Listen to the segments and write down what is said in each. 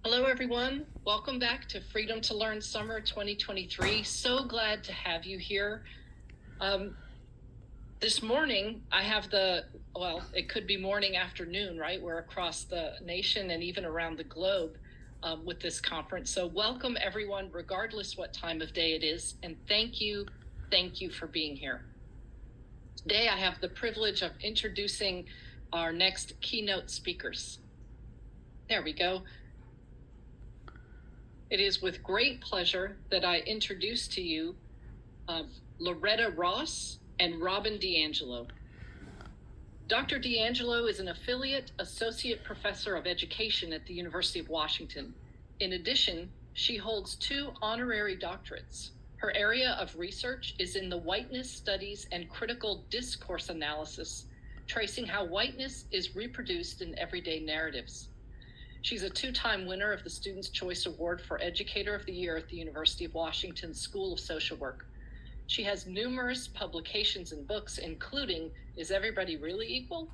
Hello, everyone. Welcome back to Freedom to Learn Summer 2023. So glad to have you here. This morning, I have it could be morning, afternoon, right? We're across the nation and even around the globe with this conference. So welcome, everyone, regardless what time of day it is. And thank you for being here. Today, I have the privilege of introducing our next keynote speakers. There we go. It is with great pleasure that I introduce to you Loretta Ross and Robin DiAngelo. Dr. DiAngelo is an affiliate associate professor of education at the University of Washington. In addition, she holds 2 honorary doctorates. Her area of research is in the whiteness studies and critical discourse analysis, tracing how whiteness is reproduced in everyday narratives. She's a 2-time winner of the Student's Choice Award for Educator of the Year at the University of Washington School of Social Work. She has numerous publications and books, including Is Everybody Really Equal?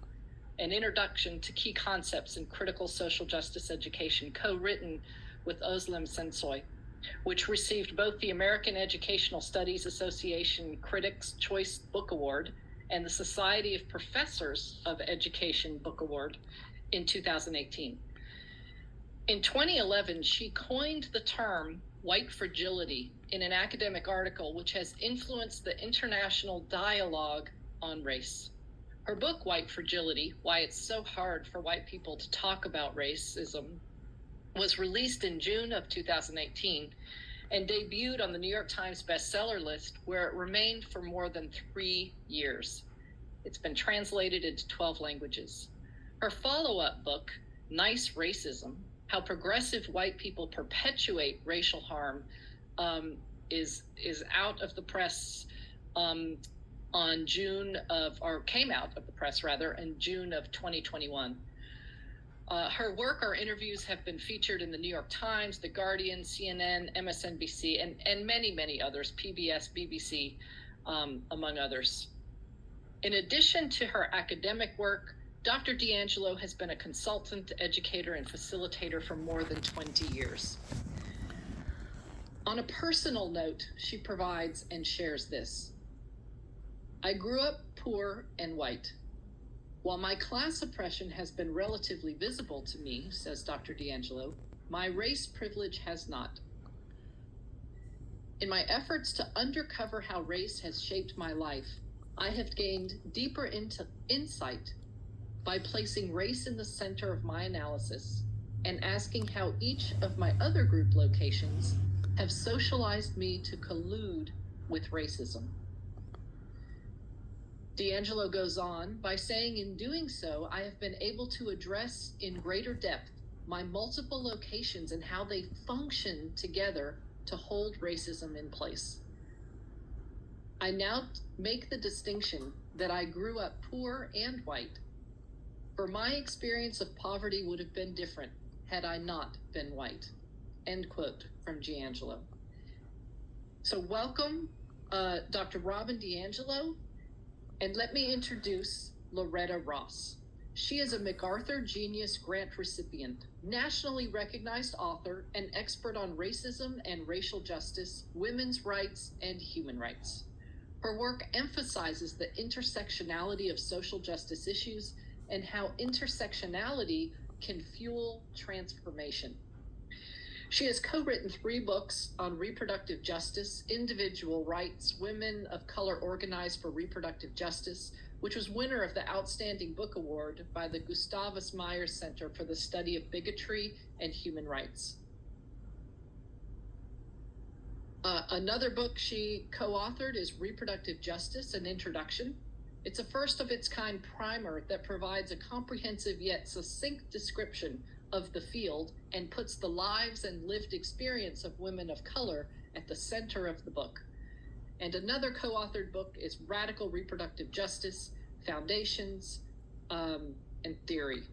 An Introduction to Key Concepts in Critical Social Justice Education, co-written with Özlem Şensoy, which received both the American Educational Studies Association Critics' Choice Book Award and the Society of Professors of Education Book Award in 2018. In 2011, she coined the term white fragility in an academic article which has influenced the international dialogue on race. Her book, White Fragility, Why It's So Hard for White People to Talk About Racism, was released in June of 2018 and debuted on the New York Times bestseller list, where it remained for more than 3 years. It's been translated into 12 languages. Her follow-up book, Nice Racism, How Progressive White People Perpetuate Racial Harm, is out of the press came out of the press in June of 2021. Her work or interviews have been featured in the New York Times, The Guardian, CNN, MSNBC, and many, many others, PBS, BBC, among others. In addition to her academic work, Dr. DiAngelo has been a consultant, educator, and facilitator for more than 20 years. On a personal note, she provides and shares this. I grew up poor and white. While my class oppression has been relatively visible to me, says Dr. DiAngelo, my race privilege has not. In my efforts to uncover how race has shaped my life, I have gained deeper insight by placing race in the center of my analysis and asking how each of my other group locations have socialized me to collude with racism. DiAngelo goes on by saying, in doing so, I have been able to address in greater depth my multiple locations and how they function together to hold racism in place. I now make the distinction that I grew up poor and white. For my experience of poverty would have been different had I not been white. End quote from DiAngelo. So welcome, Dr. Robin DiAngelo, and let me introduce Loretta Ross. She is a MacArthur Genius Grant recipient, nationally recognized author, and expert on racism and racial justice, women's rights, and human rights. Her work emphasizes the intersectionality of social justice issues and how intersectionality can fuel transformation. She has co-written 3 books on reproductive justice, individual rights, Women of Color Organized for Reproductive Justice, which was winner of the Outstanding Book Award by the Gustavus Myers Center for the Study of Bigotry and Human Rights. Another book she co-authored is Reproductive Justice, An Introduction. It's a first-of-its-kind primer that provides a comprehensive yet succinct description of the field and puts the lives and lived experience of women of color at the center of the book. And another co-authored book is Radical Reproductive Justice, Foundations, and Theory.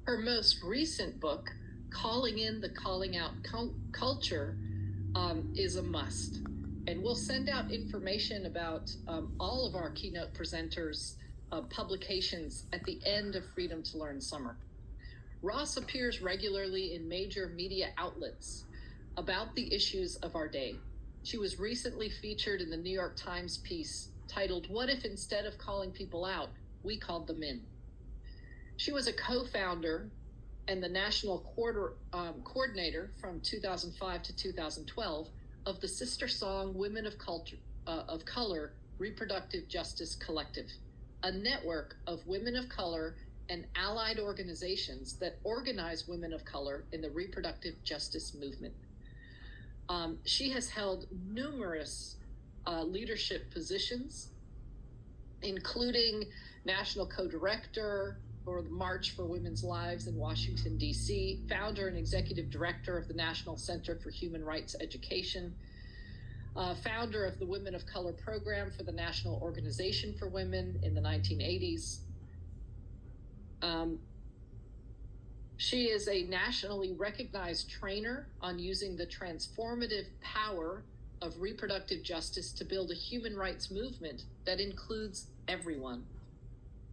Her most recent book, Calling in the Calling Out Culture, is a must. And we'll send out information about all of our keynote presenters' publications at the end of Freedom to Learn Summer. Ross appears regularly in major media outlets about the issues of our day. She was recently featured in the New York Times piece titled, "What if instead of calling people out, we called them in?" She was a co-founder and the national coordinator from 2005 to 2012 of the sister song Women of Color Reproductive Justice Collective, a network of women of color and allied organizations that organize women of color in the reproductive justice movement. She has held numerous leadership positions, including national co-director for the March for Women's Lives in Washington, D.C., founder and executive director of the National Center for Human Rights Education, founder of the Women of Color program for the National Organization for Women in the 1980s. She is a nationally recognized trainer on using the transformative power of reproductive justice to build a human rights movement that includes everyone.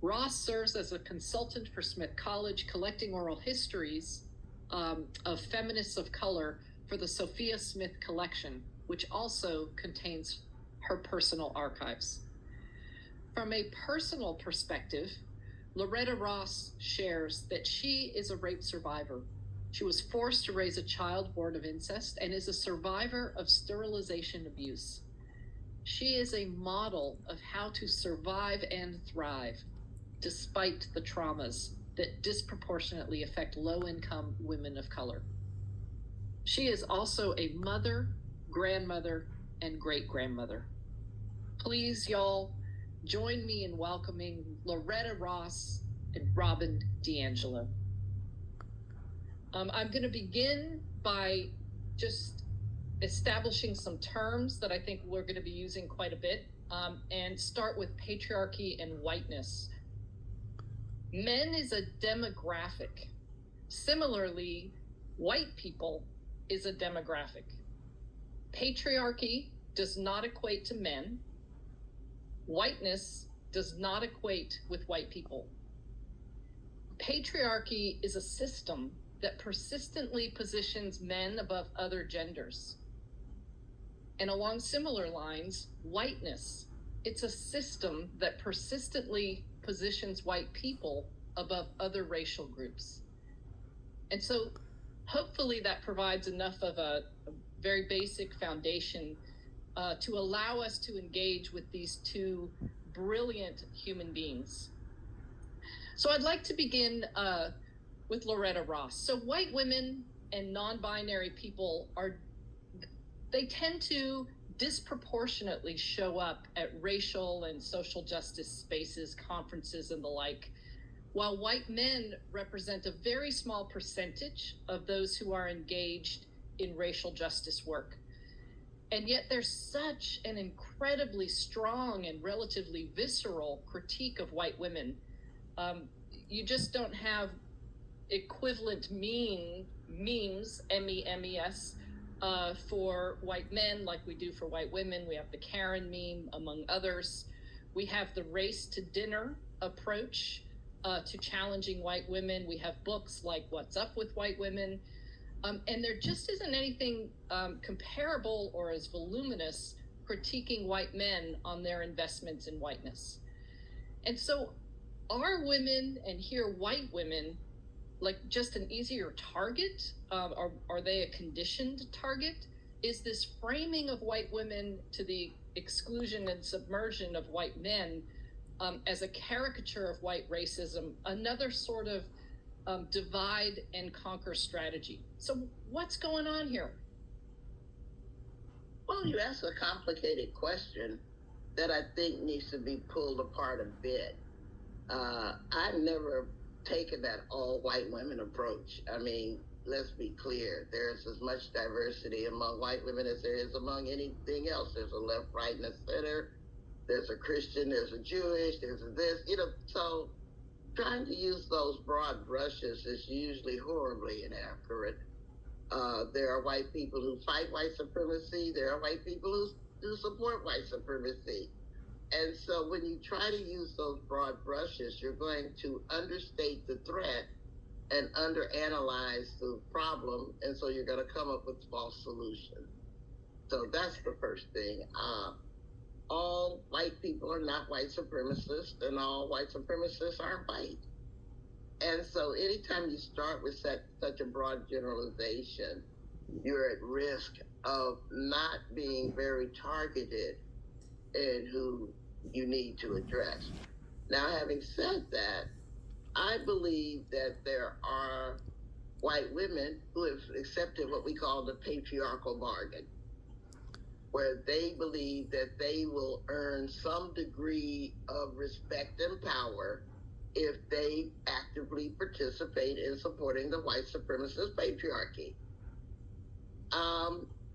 Ross serves as a consultant for Smith College, collecting oral histories of feminists of color for the Sophia Smith Collection, which also contains her personal archives. From a personal perspective, Loretta Ross shares that she is a rape survivor. She was forced to raise a child born of incest and is a survivor of sterilization abuse. She is a model of how to survive and thrive despite the traumas that disproportionately affect low-income women of color. She is also a mother, grandmother, and great-grandmother. Please, y'all, join me in welcoming Loretta Ross and Robin DiAngelo. I'm going to begin by just establishing some terms that I think we're going to be using quite a bit, and start with patriarchy and whiteness. Men is a demographic. Similarly, white people is a demographic. Patriarchy does not equate to men. Whiteness does not equate with white people. Patriarchy is a system that persistently positions men above other genders. And along similar lines, whiteness, it's a system that persistently positions white people above other racial groups. And so hopefully that provides enough of a very basic foundation to allow us to engage with these two brilliant human beings. So I'd like to begin with Loretta Ross. So white women and non-binary people they tend to disproportionately show up at racial and social justice spaces, conferences, and the like, while white men represent a very small percentage of those who are engaged in racial justice work. And yet there's such an incredibly strong and relatively visceral critique of white women. You just don't have equivalent memes, M-E-M-E-S, for white men like we do for white women. We have the Karen meme, among others. We have the race to dinner approach to challenging white women. We have books like What's Up with White Women. And there just isn't anything comparable or as voluminous critiquing white men on their investments in whiteness. And so are women, and here white women, like just an easier target? Are they a conditioned target? Is this framing of white women to the exclusion and submersion of white men as a caricature of white racism another sort of divide and conquer strategy? So what's going on here? Well, you asked a complicated question that I think needs to be pulled apart a bit. I've never taken that all white women approach. I mean, let's be clear. There's as much diversity among white women as there is among anything else. There's a left, right, and a center. There's a Christian, there's a Jewish, there's a this, so trying to use those broad brushes is usually horribly inaccurate. There are white people who fight white supremacy. There are white people who support white supremacy. And so when you try to use those broad brushes, you're going to understate the threat and underanalyze the problem. And so you're going to come up with false solutions. So that's the first thing. All white people are not white supremacists, and all white supremacists aren't white. And so anytime you start with such a broad generalization, you're at risk of not being very targeted in who you need to address. Now, having said that, I believe that there are white women who have accepted what we call the patriarchal bargain, where they believe that they will earn some degree of respect and power if they actively participate in supporting the white supremacist patriarchy.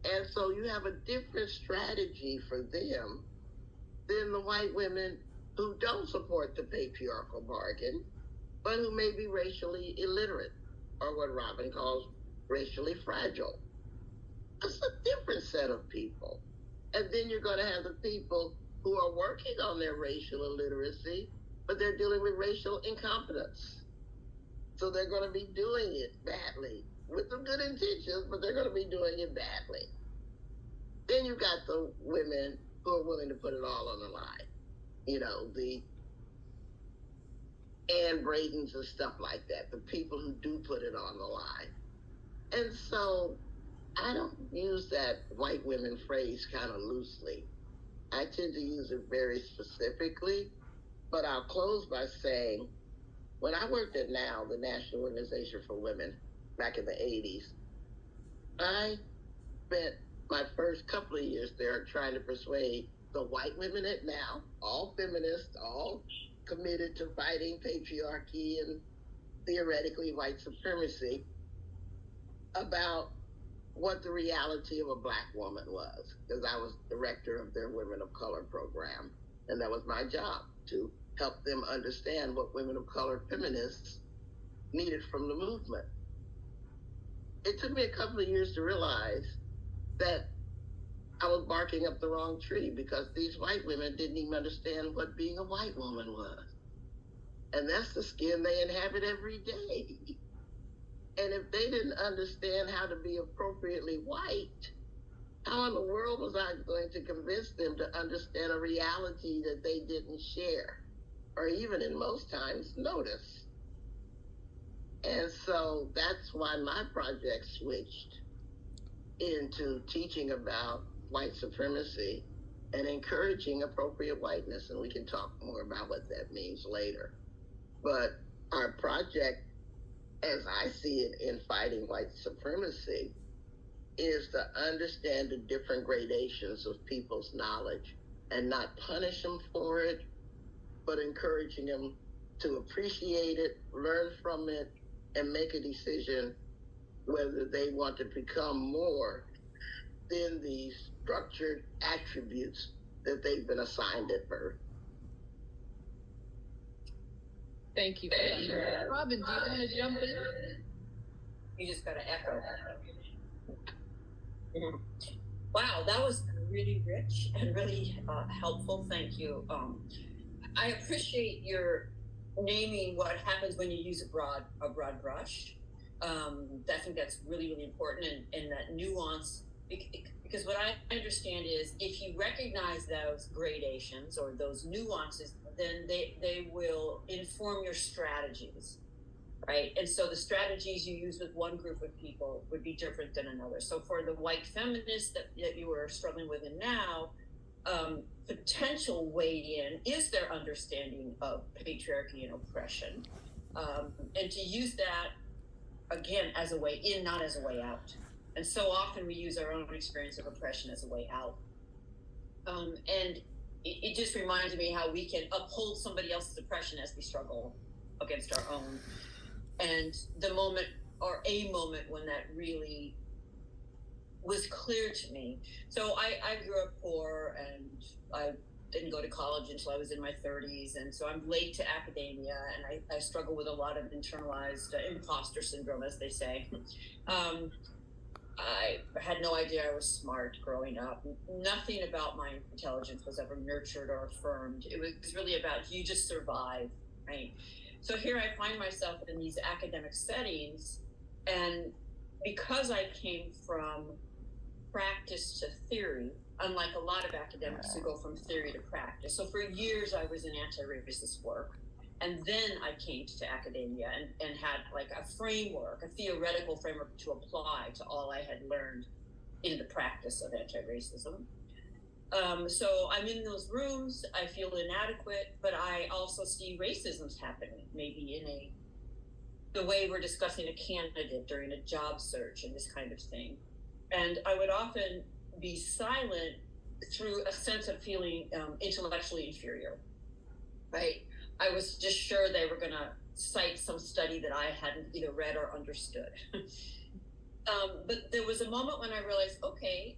And so you have a different strategy for them than the white women who don't support the patriarchal bargain, but who may be racially illiterate, or what Robin calls racially fragile. It's a different set of people. And then you're going to have the people who are working on their racial illiteracy, but they're dealing with racial incompetence. So they're going to be doing it badly with some good intentions, but they're going to be doing it badly. Then you've got the women who are willing to put it all on the line. You know, the Ann Bradens and stuff like that, the people who do put it on the line. And so I don't use that white women phrase kind of loosely. I tend to use it very specifically, but I'll close by saying, when I worked at NOW, the National Organization for Women, back in the 80s, I spent my first couple of years there trying to persuade the white women at NOW, all feminists, all committed to fighting patriarchy and theoretically white supremacy, about what the reality of a Black woman was, because I was director of their Women of Color program, and that was my job, to help them understand what women of color feminists needed from the movement. It took me a couple of years to realize that I was barking up the wrong tree, because these white women didn't even understand what being a white woman was. And that's the skin they inhabit every day. And if they didn't understand how to be appropriately white, how in the world was I going to convince them to understand a reality that they didn't share, or even in most times notice? And so that's why my project switched into teaching about white supremacy and encouraging appropriate whiteness. And we can talk more about what that means later. But our project, as I see it in fighting white supremacy, is to understand the different gradations of people's knowledge and not punish them for it, but encouraging them to appreciate it, learn from it, and make a decision whether they want to become more than the structured attributes that they've been assigned at birth. Thank you. Robin, do you want to jump in? You just got to echo. Wow, that was really rich and really helpful. Thank you. I appreciate your naming what happens when you use a broad brush. I think that's really, really important, and that nuance, because what I understand is if you recognize those gradations or those nuances, then they will inform your strategies, right? And so the strategies you use with one group of people would be different than another. So for the white feminists that you were struggling with, and now potential way in is their understanding of patriarchy and oppression, and to use that again as a way in, not as a way out. And so often we use our own experience of oppression as a way out. And it just reminds me how we can uphold somebody else's oppression as we struggle against our own. And the moment, or a moment, when that really was clear to me. So I grew up poor, and I didn't go to college until I was in my 30s, and so I'm late to academia, and I struggle with a lot of internalized imposter syndrome, as they say. I had no idea I was smart growing up. Nothing about my intelligence was ever nurtured or affirmed. It was really about you just survive, right? So here I find myself in these academic settings, and because I came from practice to theory, unlike a lot of academics who go from theory to practice. So for years I was in anti-racist work. And then I came to academia and had like a framework, a theoretical framework to apply to all I had learned in the practice of anti-racism. So I'm in those rooms, I feel inadequate, but I also see racism's happening, maybe in the way we're discussing a candidate during a job search and this kind of thing. And I would often be silent through a sense of feeling intellectually inferior, right? I was just sure they were going to cite some study that I hadn't either read or understood. But there was a moment when I realized, okay,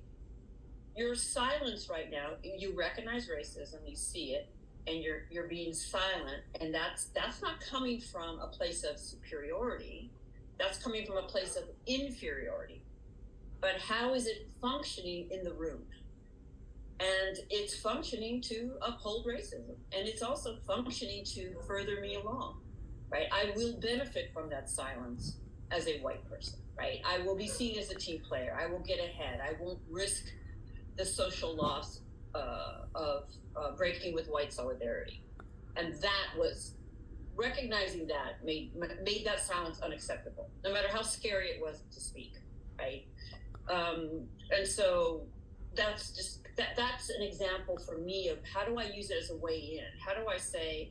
your silence right now, you recognize racism, you see it, and you're being silent, and that's not coming from a place of superiority. That's coming from a place of inferiority. But how is it functioning in the room? And it's functioning to uphold racism. And it's also functioning to further me along, right? I will benefit from that silence as a white person, right? I will be seen as a team player. I will get ahead. I won't risk the social loss of breaking with white solidarity. And that was, recognizing that made that silence unacceptable, no matter how scary it was to speak, right? And so that's an example for me of how do I use it as a way in? How do I say,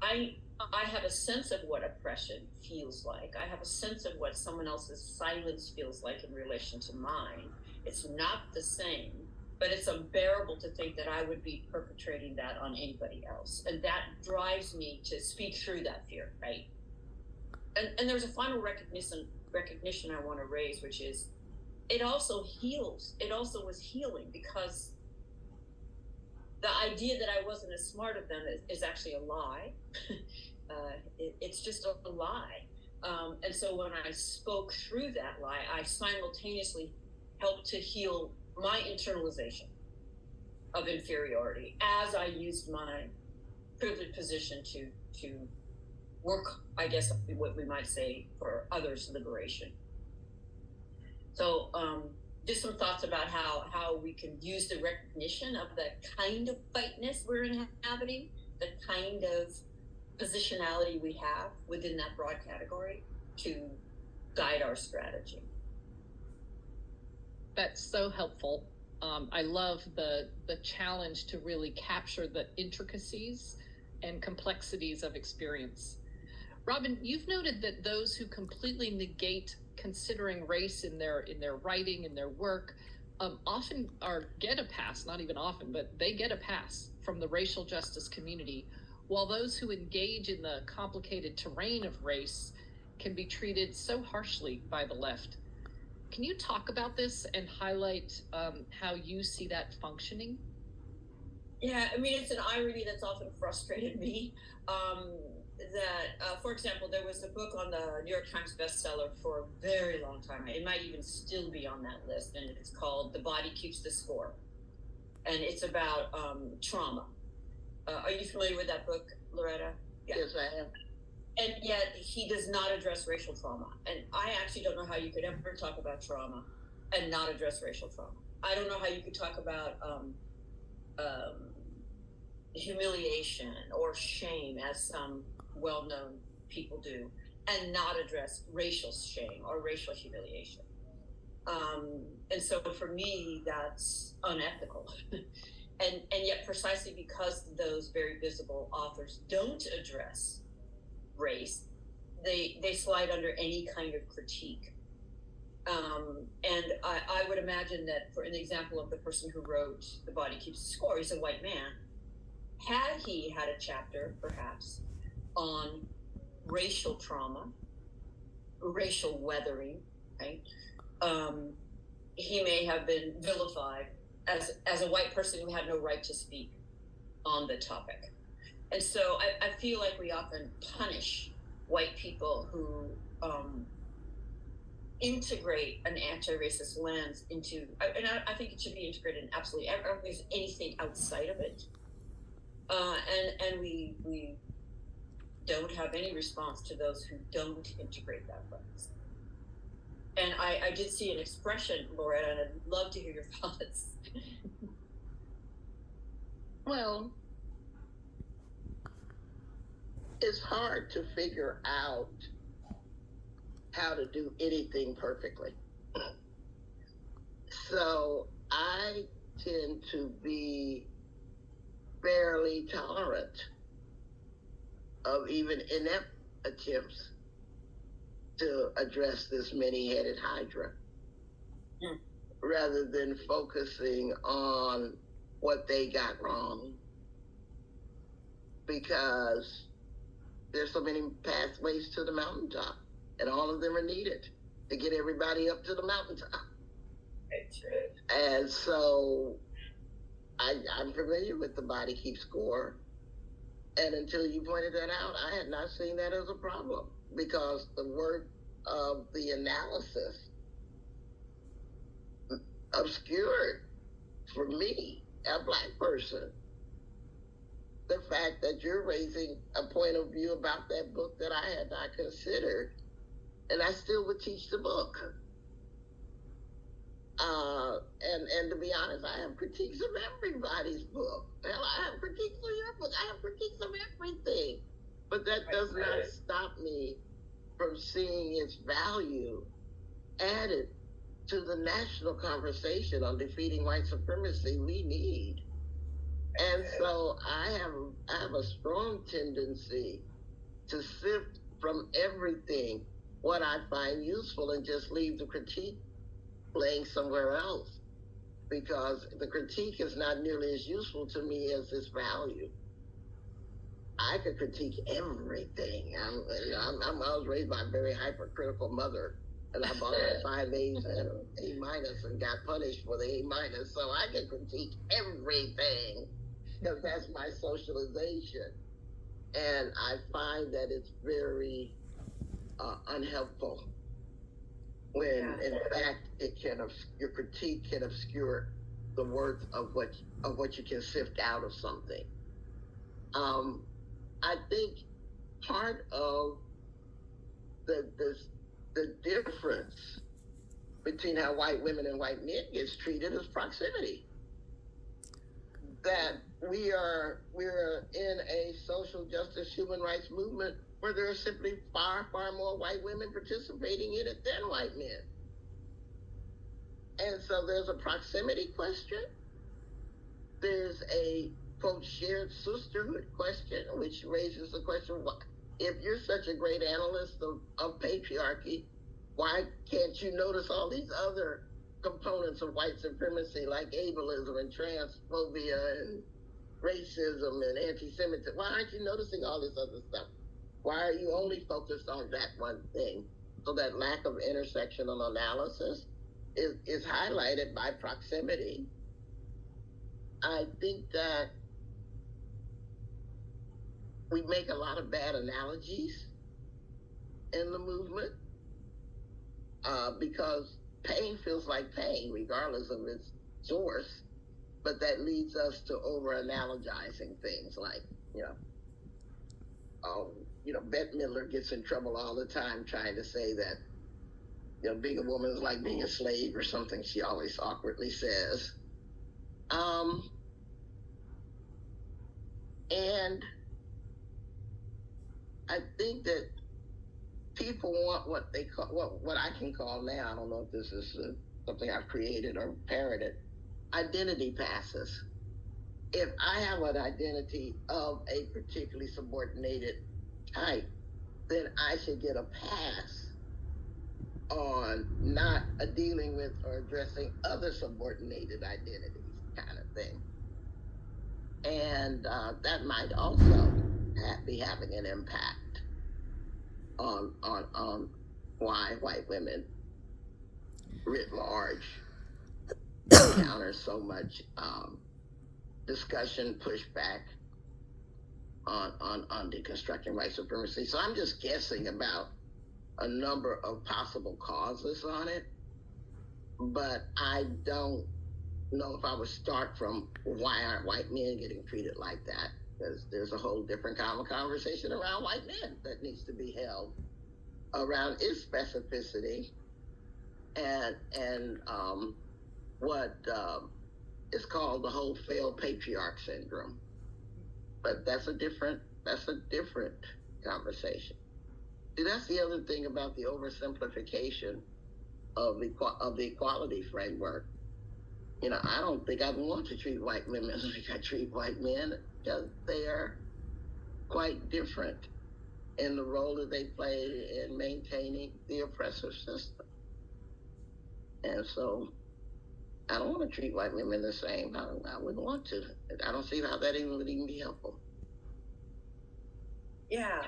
I have a sense of what oppression feels like. I have a sense of what someone else's silence feels like in relation to mine. It's not the same, but it's unbearable to think that I would be perpetrating that on anybody else. And that drives me to speak through that fear, right? And there's a final recognition I want to raise, which is, it also heals. It also was healing, because the idea that I wasn't as smart as them is actually a lie. It's just a lie. And so when I spoke through that lie, I simultaneously helped to heal my internalization of inferiority as I used my privileged position to work, I guess, what we might say, for others' liberation. So just some thoughts about how we can use the recognition of the kind of whiteness we're inhabiting, the kind of positionality we have within that broad category to guide our strategy. That's so helpful. I love the challenge to really capture the intricacies and complexities of experience. Robin, you've noted that those who completely negate considering race in their writing, in their work, often get a pass, not even often, but they get a pass from the racial justice community, while those who engage in the complicated terrain of race can be treated so harshly by the left. Can you talk about this and highlight how you see that functioning? Yeah, I mean, it's an irony that's often frustrated me. For example, there was a book on the New York Times bestseller for a very long time. It might even still be on that list, and it's called The Body Keeps the Score. And it's about trauma. Are you familiar with that book, Loretta? Yeah. Yes, I am. And yet he does not address racial trauma. And I actually don't know how you could ever talk about trauma and not address racial trauma. I don't know how you could talk about humiliation or shame, as some well-known people do, and not address racial shame or racial humiliation. And so for me, that's unethical. and yet precisely because those very visible authors don't address race, they slide under any kind of critique. And I would imagine that, for an example of the person who wrote The Body Keeps the Score, he's a white man. Had he had a chapter, perhaps, on racial trauma, racial weathering, right? He may have been vilified as a white person who had no right to speak on the topic. And so I feel like we often punish white people who integrate an anti-racist lens into, and I think it should be integrated in absolutely, I don't think there's anything outside of it. And we don't have any response to those who don't integrate that lens. And I did see an expression, Loretta, and I'd love to hear your thoughts. Well, it's hard to figure out how to do anything perfectly. So I tend to be fairly tolerant of even inept attempts to address this many-headed hydra, rather than focusing on what they got wrong, because there's so many pathways to the mountaintop, and all of them are needed to get everybody up to the mountaintop. And so I'm familiar with the body keeps score. And until you pointed that out, I had not seen that as a problem, because the work of the analysis obscured, for me, a Black person, the fact that you're raising a point of view about that book that I had not considered, and I still would teach the book. And to be honest, I have critiques of everybody's book. Hell, I have critiques of your book. I have critiques of everything. But that does not stop me from seeing its value added to the national conversation on defeating white supremacy we need. And so I have a strong tendency to sift from everything what I find useful and just leave the critique laying somewhere else, because the critique is not nearly as useful to me as its value. I could critique everything. I was raised by a very hypercritical mother, and I bought 5 A's and an A minus and got punished for the A minus. So I can critique everything because that's my socialization. And I find that it's very unhelpful when, in fact, your critique can obscure the worth of what you can sift out of something. I think part of the difference between how white women and white men gets treated is proximity. That we're in a social justice human rights movement where there are simply far more white women participating in it than white men. And so there's a proximity question. There's a, quote, shared sisterhood question, which raises the question, if you're such a great analyst of patriarchy, why can't you notice all these other components of white supremacy, like ableism and transphobia and racism and anti-Semitism? Why aren't you noticing all this other stuff? Why are you only focused on that one thing? So that lack of intersectional analysis is highlighted by proximity. I think that we make a lot of bad analogies in the movement because pain feels like pain, regardless of its source. But that leads us to over-analogizing things like, Bette Midler gets in trouble all the time trying to say that, being a woman is like being a slave or something she always awkwardly says. And I think that people want what they call, what I can call now, I don't know if this is something I've created or parroted, identity passes. If I have an identity of a particularly subordinated type, then I should get a pass on not dealing with or addressing other subordinated identities, kind of thing. And that might also be having an impact on why white women writ large encounter so much discussion, pushback on deconstructing white supremacy. So I'm just guessing about a number of possible causes on it, but I don't know if I would start from why aren't white men getting treated like that, because there's a whole different kind of conversation around white men that needs to be held around its specificity and what is called the whole failed patriarch syndrome. But that's a different conversation. See, that's the other thing about the oversimplification of the equality framework. You know, I don't think I want to treat white women like I treat white men, because they are quite different in the role that they play in maintaining the oppressive system. And so I don't want to treat white women the same. I wouldn't want to. I don't see how that would even be helpful. Yeah.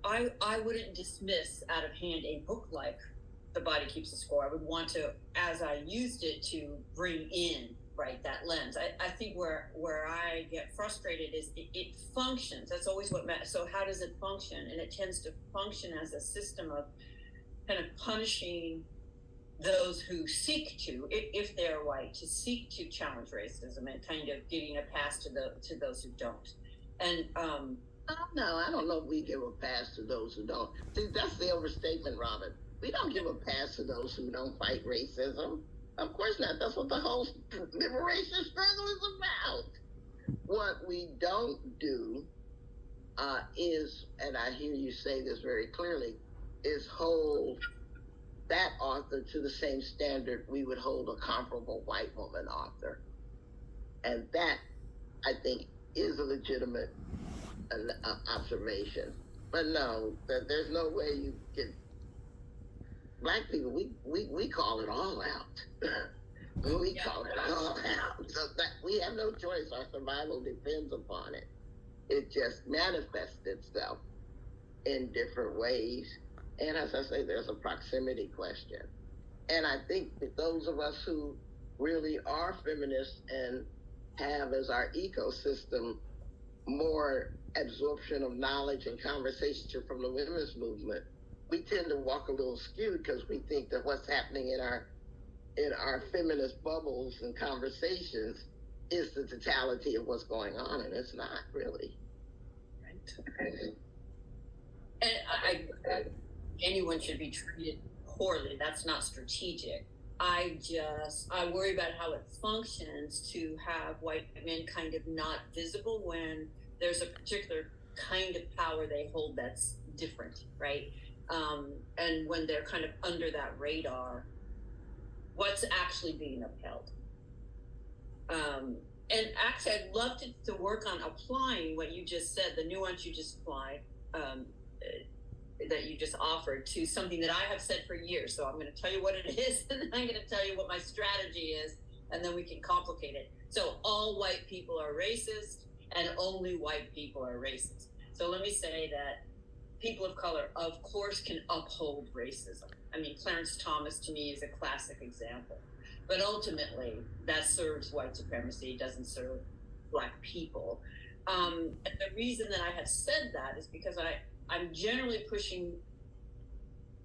I wouldn't dismiss out of hand a book like The Body Keeps the Score. I would want to, as I used it, to bring in, right, that lens. I think where I get frustrated is it functions. That's always what matters. So how does it function? And it tends to function as a system of kind of punishing those who seek to, if they're white, to seek to challenge racism, and kind of giving a pass to those who don't. And no, I don't know if we give a pass to those who don't. See, that's the overstatement, Robin. We don't give a pass to those who don't fight racism. Of course not. That's what the whole liberation struggle is about. What we don't do is, and I hear you say this very clearly, is hold that author to the same standard we would hold a comparable white woman author. And that, I think, is a legitimate observation. But no, there's no way you can. Black people, we call it all out. We call it all out. So that we have no choice. Our survival depends upon it. It just manifests itself in different ways. And as I say, there's a proximity question. And I think that those of us who really are feminists and have as our ecosystem more absorption of knowledge and conversation from the women's movement, we tend to walk a little skewed, because we think that what's happening in our feminist bubbles and conversations is the totality of what's going on, and it's not really. Right. And anyone should be treated poorly. That's not strategic. I worry about how it functions to have white men kind of not visible when there's a particular kind of power they hold that's different, right? And when they're kind of under that radar, what's actually being upheld? And actually, I'd love to work on applying what you just said, the nuance you just applied, that you just offered, to something that I have said for years. So I'm going to tell you what it is, and then I'm going to tell you what my strategy is, and then we can complicate it. So all white people are racist, and only white people are racist. So let me say that people of color, of course, can uphold racism. I mean, Clarence Thomas, to me, is a classic example. But ultimately, that serves white supremacy, doesn't serve Black people. And the reason that I have said that is because I'm generally pushing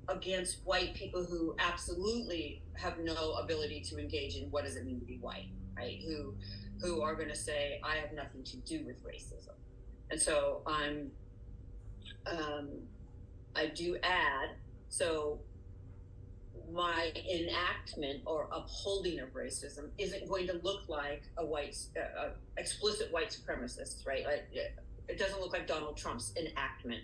against white people who absolutely have no ability to engage in what does it mean to be white, right? Who are going to say, I have nothing to do with racism. And so I do add, so my enactment or upholding of racism isn't going to look like explicit white supremacist, right? Like, it doesn't look like Donald Trump's enactment,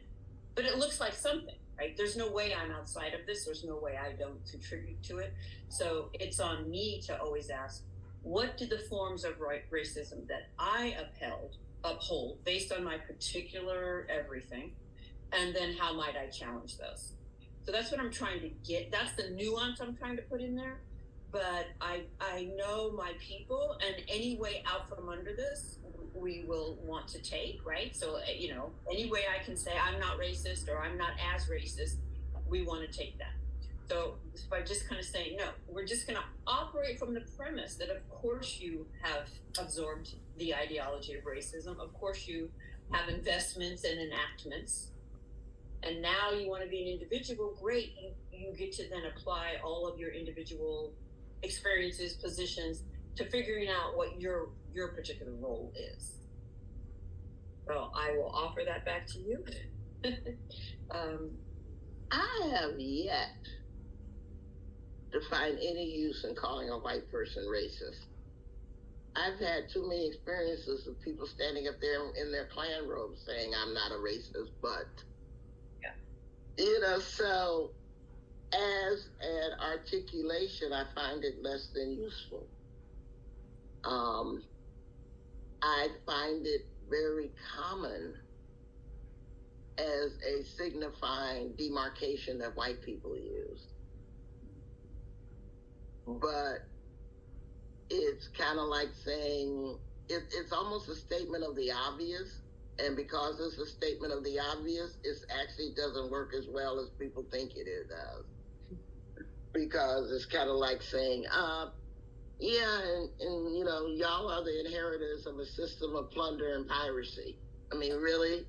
but it looks like something, right? There's no way I'm outside of this. There's no way I don't contribute to it. So it's on me to always ask, what do the forms of racism that I uphold based on my particular everything, and then how might I challenge those? So that's what I'm trying to get. That's the nuance I'm trying to put in there. But I know my people, and any way out from under this, we will want to take, right? So, any way I can say I'm not racist or I'm not as racist, we want to take that. So by just kind of saying, no, we're just going to operate from the premise that, of course, you have absorbed the ideology of racism. Of course, you have investments and enactments. And now you want to be an individual. Great. You get to then apply all of your individual experiences, positions to figuring out what your particular role is. So I will offer that back to you. I have yet to find any use in calling a white person racist. I've had too many experiences of people standing up there in their Klan robes saying, I'm not a racist, but, so as an articulation, I find it less than useful. I find it very common as a signifying demarcation that white people use. But it's kind of like saying, it's almost a statement of the obvious. And because it's a statement of the obvious, it actually doesn't work as well as people think it does. Because it's kind of like saying, and y'all are the inheritors of a system of plunder and piracy. I mean, really?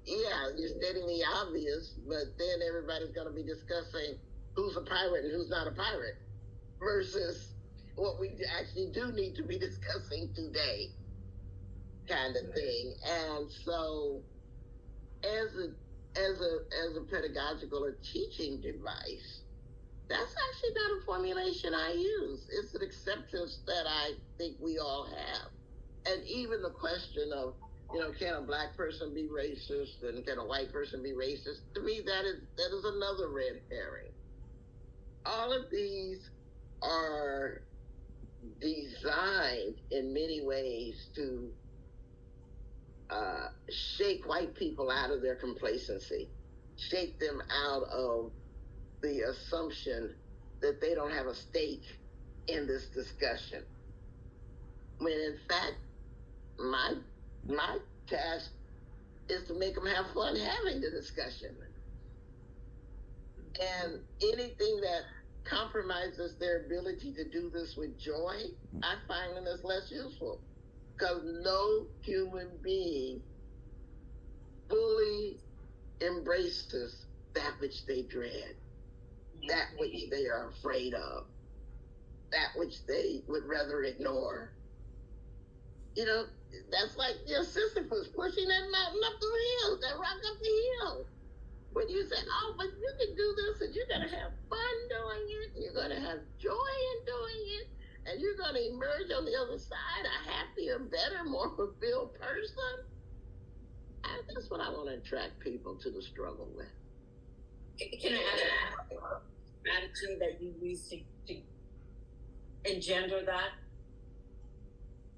Yeah, you're stating the obvious, but then everybody's going to be discussing who's a pirate and who's not a pirate versus what we actually do need to be discussing today, kind of thing. And so as a pedagogical or teaching device, that's actually not a formulation I use. It's an acceptance that I think we all have. And even the question of, can a black person be racist and can a white person be racist? To me, that is another red herring. All of these are designed in many ways to shake white people out of their complacency, shake them out of the assumption that they don't have a stake in this discussion. When in fact, my task is to make them have fun having the discussion. And anything that compromises their ability to do this with joy, I find them as less useful. Because no human being fully embraces that which they dread, that which they are afraid of, that which they would rather ignore. That's like Sisyphus pushing that mountain up the hill, that rock up the hill. When you say, oh, but you can do this and you're going to have fun doing it, you're going to have joy in doing it, and you're going to emerge on the other side a happier, better, more fulfilled person. And that's what I want to attract people to the struggle with. Can I ask a strategy that you use to engender that?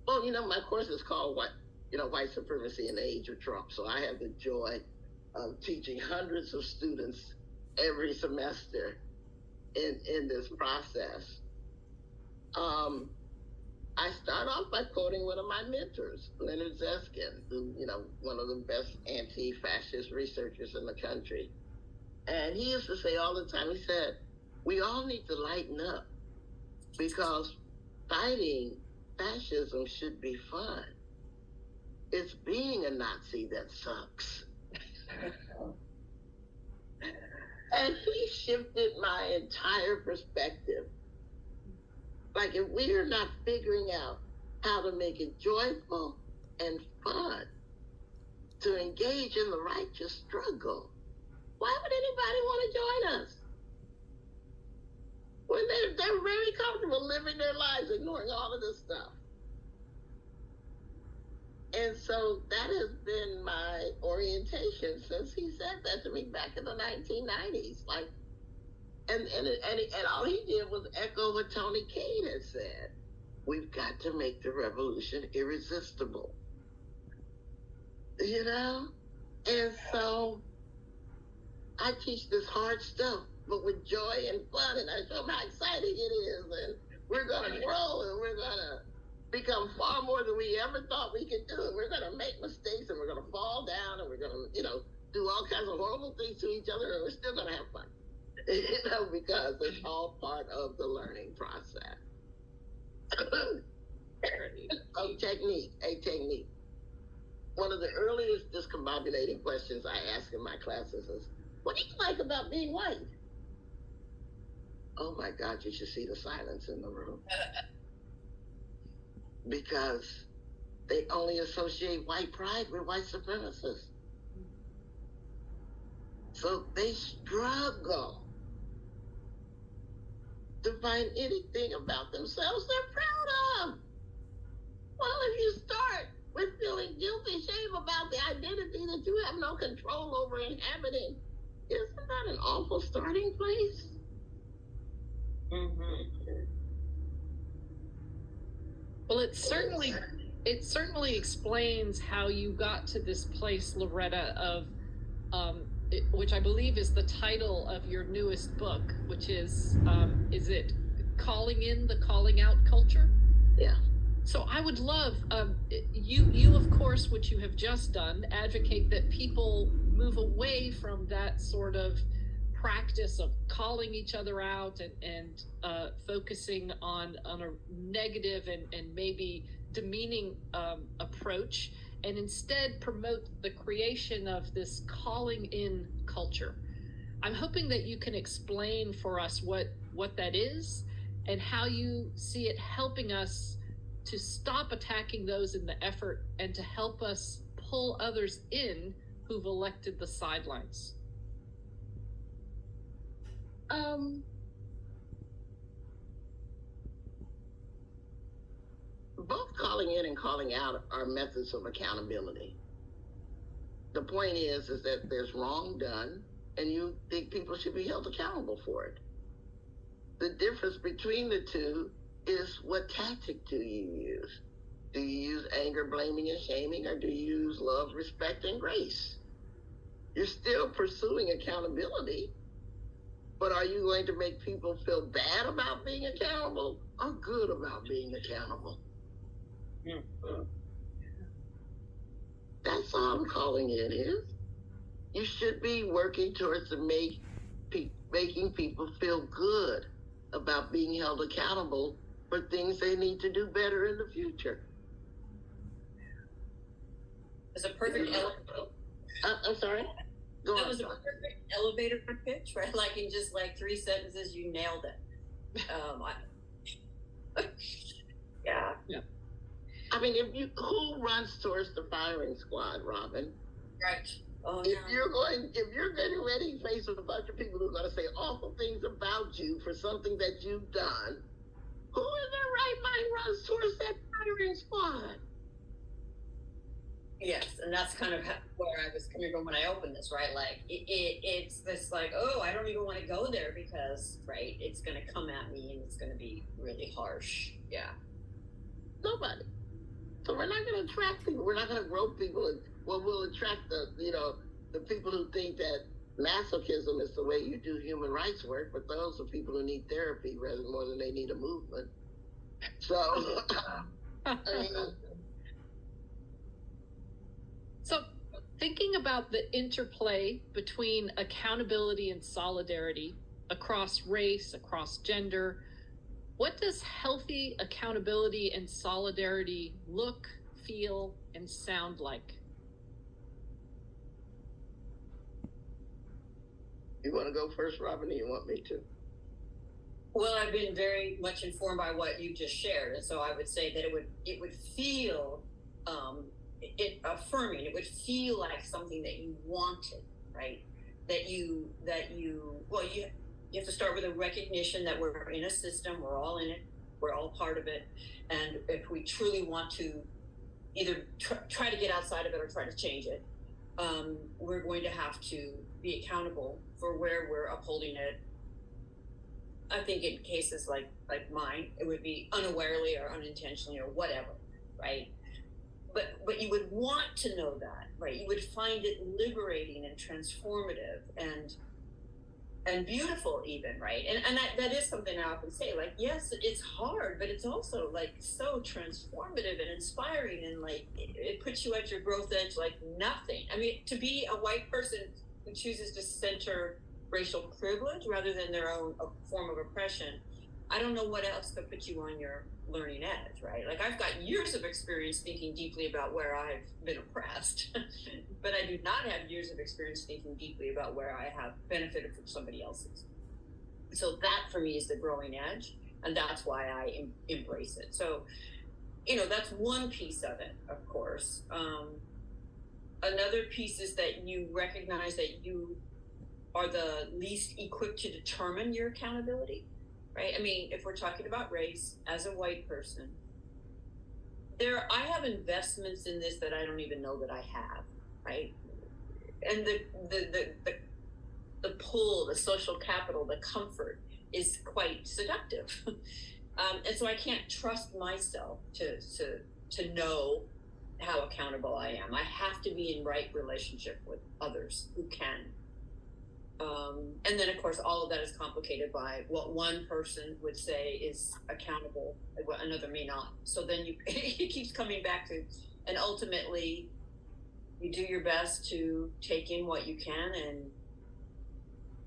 Well, my course is called White Supremacy in the Age of Trump. So I have the joy of teaching hundreds of students every semester in this process. I start off by quoting one of my mentors, Leonard Zeskind, who, one of the best anti-fascist researchers in the country. And he used to say all the time, he said, we all need to lighten up because fighting fascism should be fun. It's being a Nazi that sucks. And he shifted my entire perspective. Like, if we are not figuring out how to make it joyful and fun to engage in the righteous struggle, why would anybody want to join us? When they're very comfortable living their lives, ignoring all of this stuff. And so that has been my orientation since he said that to me back in the 1990s. Like, and all he did was echo what Tony Cade had said. We've got to make the revolution irresistible. And so I teach this hard stuff, but with joy and fun, and I show them how exciting it is, and we're going to grow, and we're going to become far more than we ever thought we could do. We're going to make mistakes, and we're going to fall down, and we're going to, do all kinds of horrible things to each other, and we're still going to have fun. because it's all part of the learning process. A technique. One of the earliest discombobulating questions I ask in my classes is, what do you like about being white? Oh my God, you should see the silence in the room. Because they only associate white pride with white supremacists. So they struggle to find anything about themselves they're proud of. Well, if you start with feeling guilty, shame about the identity that you have no control over inhabiting, isn't that an awful starting place? Mm-hmm. Well, it certainly explains how you got to this place, Loretta, of which I believe is the title of your newest book, which is it Calling In the Calling Out Culture? Yeah. So I would love you of course, which you have just done, advocate that people move away from that sort of practice of calling each other out and focusing on a negative and maybe demeaning approach, and instead promote the creation of this calling in culture. I'm hoping that you can explain for us what that is and how you see it helping us to stop attacking those in the effort and to help us pull others in who've elected the sidelines. Both calling in and calling out are methods of accountability. The point is that there's wrong done and you think people should be held accountable for it. The difference between the two is what tactic do you use? Do you use anger, blaming, and shaming, or do you use love, respect, and grace? You're still pursuing accountability, but are you going to make people feel bad about being accountable or good about being accountable? Mm-hmm. That's all I'm calling it is. You should be working towards making people feel good about being held accountable for things they need to do better in the future. It's a perfect I'm sorry? That was a perfect elevator pitch, right? Like in just like 3 sentences, you nailed it. Yeah. I mean, who runs towards the firing squad, Robin? Right. Oh, if you're getting ready to face a bunch of people who are going to say awful things about you for something that you've done, who in their right mind runs towards that firing squad? Yes, and that's kind of where I was coming from when I opened this, right? Like, it's this like, oh, I don't even want to go there because, right, it's going to come at me and it's going to be really harsh. Yeah. Nobody. So we're not going to attract people. We're not going to grow people. And we'll attract the people who think that masochism is the way you do human rights work, but those are people who need therapy rather more than they need a movement. So, So thinking about the interplay between accountability and solidarity across race, across gender, what does healthy accountability and solidarity look, feel, and sound like? You want to go first, Robin, or you want me to? Well, I've been very much informed by what you just shared, and so I would say that it would feel affirming. It would feel like something that you wanted, right? That you have to start with a recognition that we're in a system, we're all in it, we're all part of it, and if we truly want to either try to get outside of it or try to change it, we're going to have to be accountable for where we're upholding it. I think in cases like mine, it would be unawarely or unintentionally or whatever, right? But you would want to know that, right? You would find it liberating and transformative and beautiful even, right? And that is something I often say, like, yes, it's hard, but it's also like so transformative and inspiring, and like it puts you at your growth edge like nothing. I mean, to be a white person who chooses to center racial privilege rather than their own form of oppression, I don't know what else could put you on your learning edge, right? Like I've got years of experience thinking deeply about where I've been oppressed, but I do not have years of experience thinking deeply about where I have benefited from somebody else's. So that for me is the growing edge, and that's why I embrace it. So, that's one piece of it, of course. Another piece is that you recognize that you are the least equipped to determine your accountability, right? I mean, if we're talking about race, as a white person, I have investments in this that I don't even know that I have, right? And the pull, the social capital, the comfort is quite seductive. And so I can't trust myself to know how accountable I am. I have to be in right relationship with others who can. And then, of course, all of that is complicated by what one person would say is accountable, and what another may not. So then it keeps coming back to, and ultimately, you do your best to take in what you can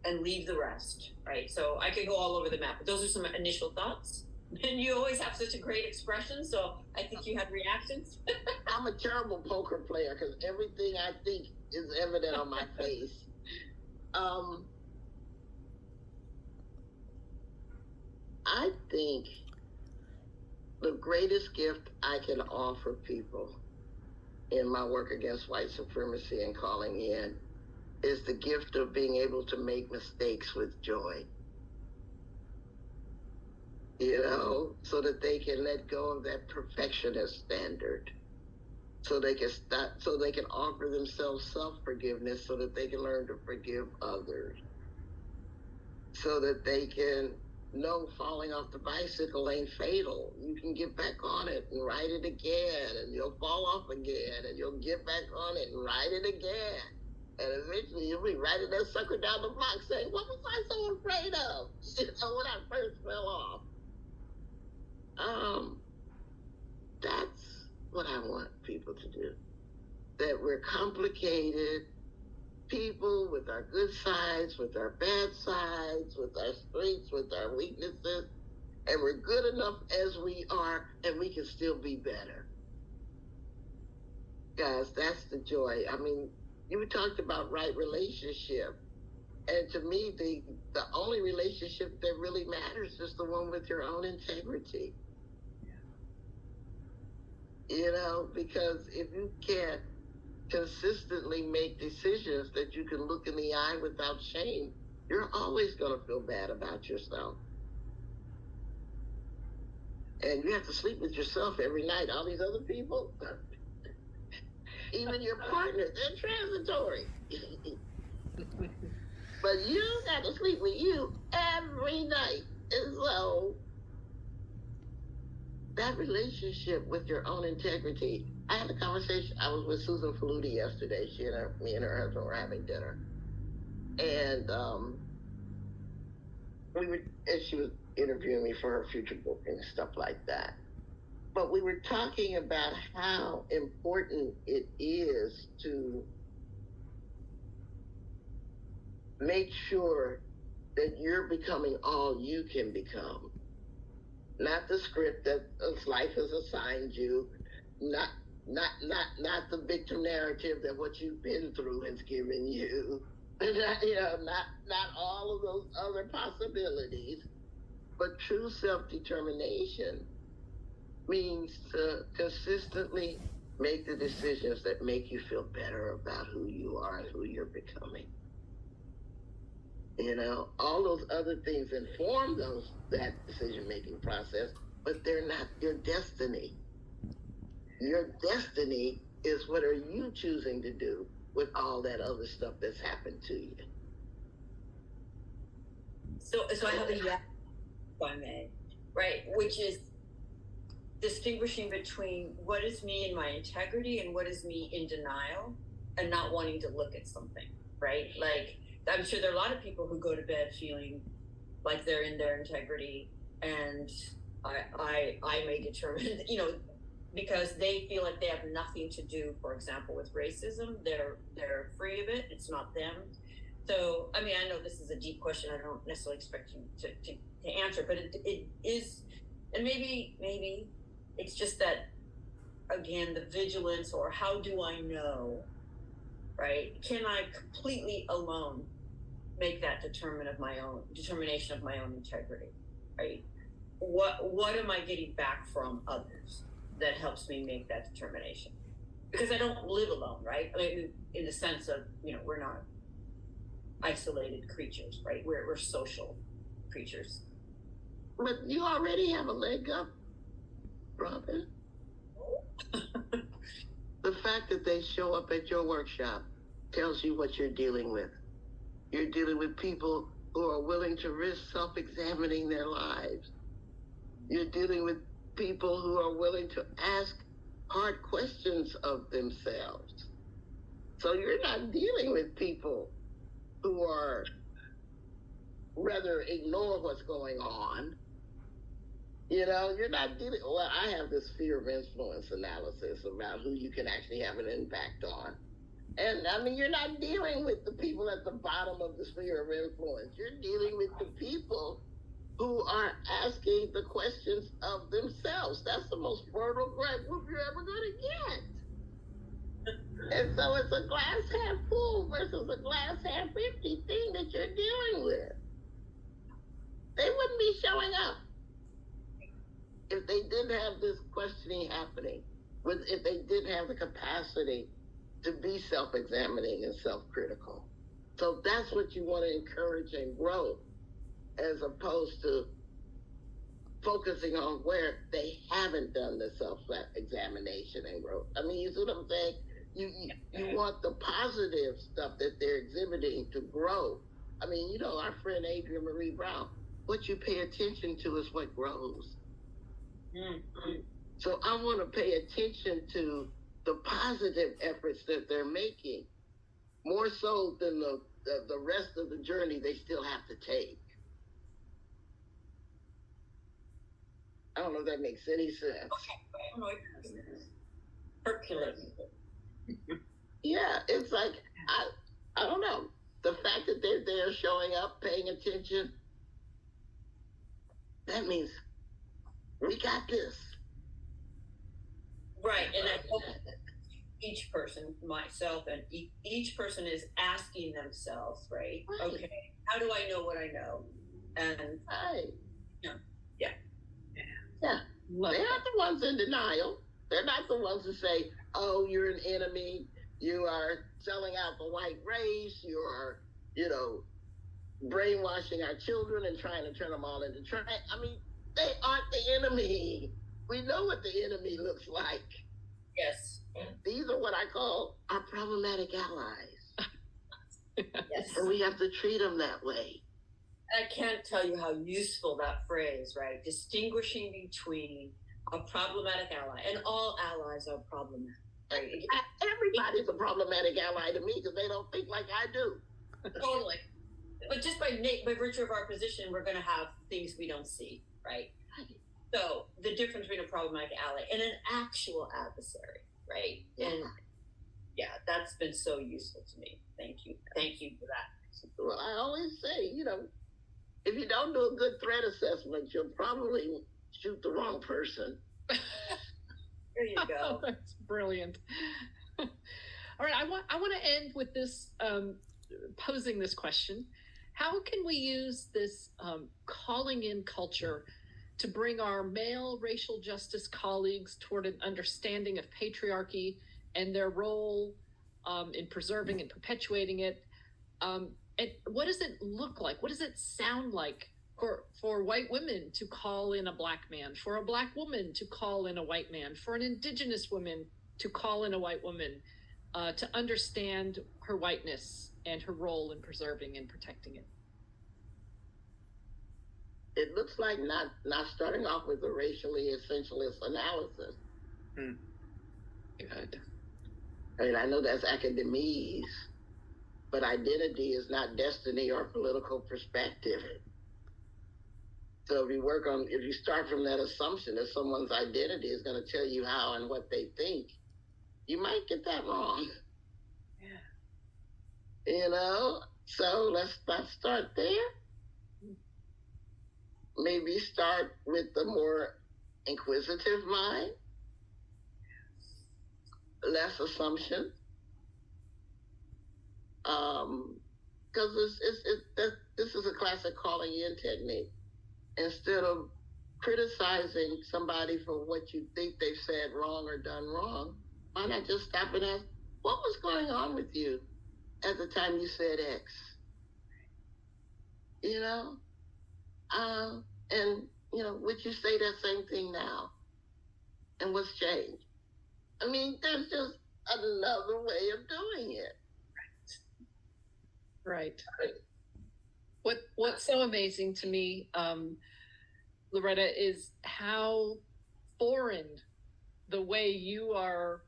and leave the rest, right? So I could go all over the map, but those are some initial thoughts. And you always have such a great expression, so I think you had reactions. I'm a terrible poker player because everything I think is evident on my face. I think the greatest gift I can offer people in my work against white supremacy and calling in is the gift of being able to make mistakes with joy. So that they can let go of that perfectionist standard. So they can offer themselves self-forgiveness so that they can learn to forgive others. So that they can know falling off the bicycle ain't fatal. You can get back on it and ride it again, and you'll fall off again, and you'll get back on it and ride it again. And eventually you'll be riding that sucker down the block saying, what was I so afraid of? When I first fell off. That's what I want people to do. That we're complicated people with our good sides, with our bad sides, with our strengths, with our weaknesses, and we're good enough as we are, and we can still be better. Guys, that's the joy. I mean, you talked about right relationship. And to me, the only relationship that really matters is the one with your own integrity. Because if you can't consistently make decisions that you can look in the eye without shame, you're always going to feel bad about yourself. And you have to sleep with yourself every night. All these other people, even your partner, they're transitory. But you got to sleep with you every night. And so that relationship with your own integrity. I had a conversation. I was with Susan Faludi yesterday. Me and her husband were having dinner. And she was interviewing me for her future book and stuff like that. But we were talking about how important it is to make sure that you're becoming all you can become. Not the script that life has assigned you, not the victim narrative that what you've been through has given you, not all of those other possibilities, but true self-determination means to consistently make the decisions that make you feel better about who you are and who you're becoming. All those other things inform that decision-making process, but they're not your destiny. Your destiny is what are you choosing to do with all that other stuff that's happened to you. So I have a yes, if I may, right? Which is distinguishing between what is me in my integrity and what is me in denial and not wanting to look at something, right? Like, I'm sure there are a lot of people who go to bed feeling like they're in their integrity, and I may determine, because they feel like they have nothing to do, for example, with racism. They're free of it. It's not them. So, I mean, I know this is a deep question. I don't necessarily expect you to answer, but it is, and maybe it's just that, again, the vigilance, or how do I know, right? Can I completely alone make that determination of my own integrity, right? What am I getting back from others that helps me make that determination? Because I don't live alone, right? I mean, in the sense of, we're not isolated creatures, right? We're social creatures. But you already have a leg up, Robin. The fact that they show up at your workshop tells you what you're dealing with. You're dealing with people who are willing to risk self-examining their lives. You're dealing with people who are willing to ask hard questions of themselves. So you're not dealing with people who are rather ignore what's going on. You're not dealing. Well, I have this fear of influence analysis about who you can actually have an impact on. And I mean, you're not dealing with the people at the bottom of the sphere of influence. You're dealing with the people who are asking the questions of themselves. That's the most fertile group you're ever going to get. And so it's a glass half full versus a glass half empty thing that you're dealing with. They wouldn't be showing up if they didn't have this questioning happening, if they didn't have the capacity to be self-examining and self-critical. So that's what you want to encourage and grow, as opposed to focusing on where they haven't done the self-examination and growth. I mean, you see what I'm saying? You want the positive stuff that they're exhibiting to grow. I mean, our friend Adrienne Maree Brown, what you pay attention to is what grows. Mm-hmm. So I want to pay attention to the positive efforts that they're making, more so than the rest of the journey they still have to take. I don't know if that makes any sense. Hercules. Yeah, it's like, I don't know. The fact that they're there showing up, paying attention, that means we got this. Right, and I hope each person, myself, and each person is asking themselves, right? Okay, how do I know what I know? And yeah. They're not the ones in denial. They're not the ones who say, "Oh, you're an enemy. You are selling out the white race. You are, brainwashing our children and trying to turn them all into trash." I mean, they aren't the enemy. We know what the enemy looks like. Yes. These are what I call our problematic allies. Yes. And we have to treat them that way. I can't tell you how useful that phrase, right? Distinguishing between a problematic ally, and all allies are problematic. Right? Everybody's a problematic ally to me because they don't think like I do. Totally. But just by virtue of our position, we're going to have things we don't see, right? So the difference between a problematic ally and an actual adversary, right? Yeah. And that's been so useful to me. Thank you for that. Well, I always say, if you don't do a good threat assessment, you'll probably shoot the wrong person. There you go. That's brilliant. All right, I want to end with this, posing this question. How can we use this calling in culture to bring our male racial justice colleagues toward an understanding of patriarchy and their role in preserving and perpetuating it? And what does it look like? What does it sound like for white women to call in a black man, for a black woman to call in a white man, for an indigenous woman to call in a white woman, to understand her whiteness and her role in preserving and protecting it? It looks like not starting off with a racially essentialist analysis. Good. I mean, I know that's academese, but identity is not destiny or political perspective. So if you start from that assumption that someone's identity is going to tell you how and what they think, you might get that wrong. Yeah. So let's not start there. Maybe start with the more inquisitive mind, less assumption. Because this is a classic calling in technique. Instead of criticizing somebody for what you think they've said wrong or done wrong, why not just stop and ask, what was going on with you at the time you said X? You know? And, would you say that same thing now? And what's changed? I mean, there's just another way of doing it. Right. What's so amazing to me, Loretta, is how foreign the way you are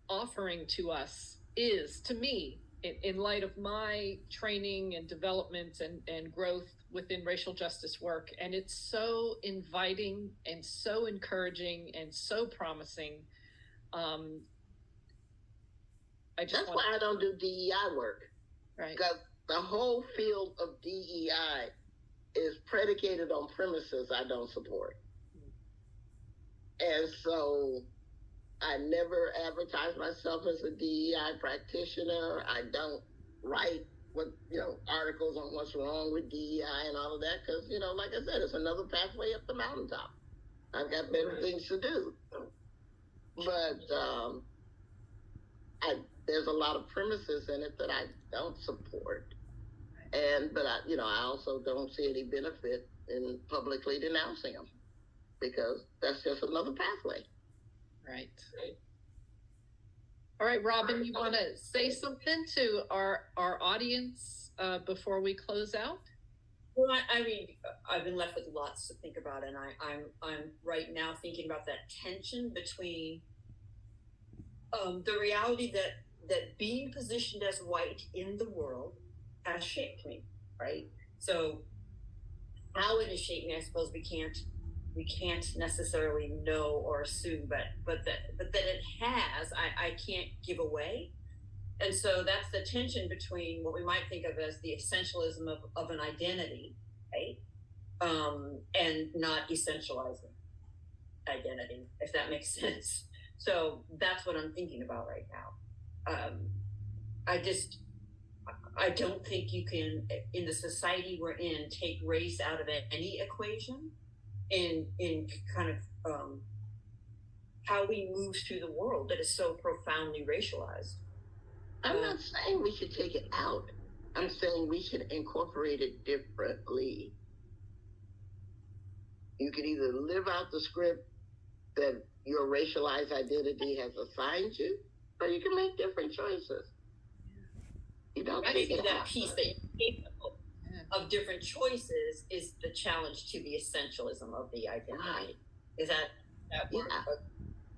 offering to us is to me in light of my training and development and growth within racial justice work. And it's so inviting and so encouraging and so promising. That's why I don't do DEI work. Right. Because the whole field of DEI is predicated on premises I don't support. And so I never advertise myself as a DEI practitioner. I don't write articles on what's wrong with DEI and all of that because, like I said, it's another pathway up the mountaintop. I've got better things to do. But there's a lot of premises in it that I don't support. But I also don't see any benefit in publicly denouncing them because that's just another pathway. Right. All right, Robin, you want to say something to our audience before we close out? Well, I mean, I've been left with lots to think about, and I'm right now thinking about that tension between the reality that being positioned as white in the world has shaped me, right? So how it has shaped me, I suppose we can't necessarily know or assume, but that it has, I can't give away. And so that's the tension between what we might think of as the essentialism of an identity, right? And not essentializing identity, if that makes sense. So that's what I'm thinking about right now. I don't think you can, in the society we're in, take race out of any equation in kind of how we move through the world that is so profoundly racialized. I'm not saying we should take it out. I'm saying we should incorporate it differently. You can either live out the script that your racialized identity has assigned you, or you can make different choices. You don't I take think it that out. piece that you're capable of different choices is the challenge to the essentialism of the identity. Right. Is that work?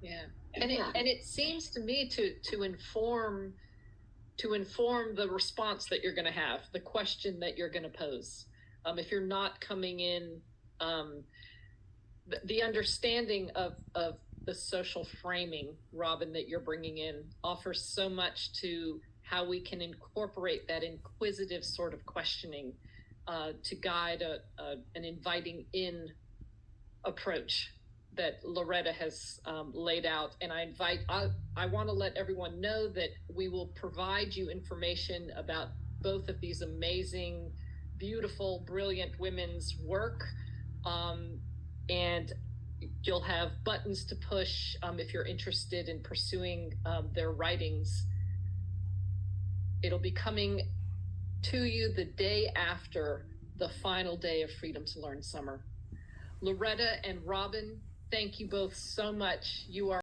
Yeah. And it seems to me to inform the response that you're going to have, the question that you're going to pose. If you're not coming in, the understanding of the social framing, Robin, that you're bringing in offers so much to how we can incorporate that inquisitive sort of questioning to guide an inviting in approach that Loretta has laid out. And I want to let everyone know that we will provide you information about both of these amazing, beautiful, brilliant women's work. And you'll have buttons to push if you're interested in pursuing their writings. It'll be coming to you the day after the final day of Freedom to Learn Summer. Loretta and Robin, thank you both so much. You are